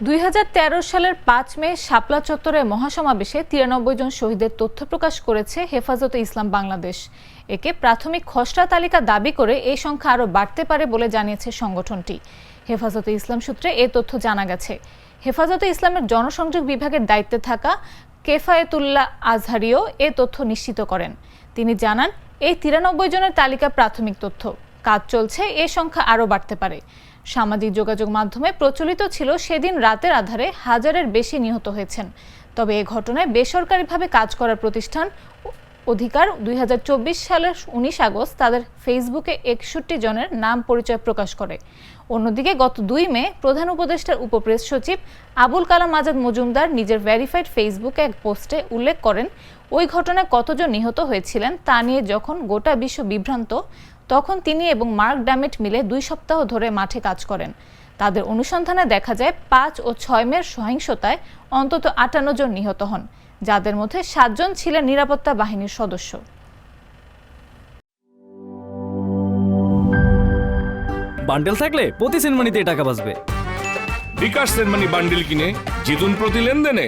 2013 সালের 5 মে শাপলা চত্বরে মহাসমাবেশে 93 জন শহীদের তথ্য প্রকাশ করেছে হেফাজতে ইসলাম বাংলাদেশ। একে প্রাথমিক খসড়া তালিকা দাবি করে এই সংখ্যা আরও বাড়তে পারে বলে জানিয়েছে সংগঠনটি। হেফাজতে ইসলাম সূত্রে এই তথ্য জানা গেছে। হেফাজতে ইসলামের জনসংযোগ বিভাগের দায়িত্বে থাকা কেফায়েতুল্লাহ আজহারিও এ তথ্য নিশ্চিত করেন। তিনি জানান, এই 93 জনের তালিকা প্রাথমিক তথ্য, কাজ চলছে, এ সংখ্যা আরও বাড়তে পারে। সামাজিক যোগাযোগ মাধ্যমে প্রচলিত ছিল সেদিন রাতের আধারে হাজারের বেশি নিহত হয়েছেন। তবে এ ঘটনায় বেসরকারিভাবে কাজ করার প্রতিষ্ঠান অধিকার 2024 সালের 19 আগস্ট তাদের ফেসবুকে 61 জনের নাম পরিচয় প্রকাশ করে। অন্যদিকে গত 2 মে প্রধান উপদেষ্টার উপপ্রেস সচিব আবুল কালাম আজাদ মজুমদার নিজের ভেরিফাইড ফেসবুকে এক পোস্টে উল্লেখ করেন, ওই ঘটনায় কতজন নিহত হয়েছিলেন তা নিয়ে যখন গোটা বিশ্ব বিভ্রান্ত, তখন তিনি এবং মার্ক ড্যামিট মিলে 2 সপ্তাহ ধরে মাঠে কাজ করেন। তাদের অনুসন্ধানে দেখা যায় 5 ও 6 মের সহিংসতায় অন্তত 58 জন নিহত হন, যাদের মধ্যে 7 জন ছিলেন নিরাপত্তা বাহিনীর সদস্য। বান্ডেল থাকলে প্রতি সেনমানিতে টাকা বাঁচবে। বিকাশ সেনমানি বান্ডিল কিনে জিতুন প্রতি লেনদেনে।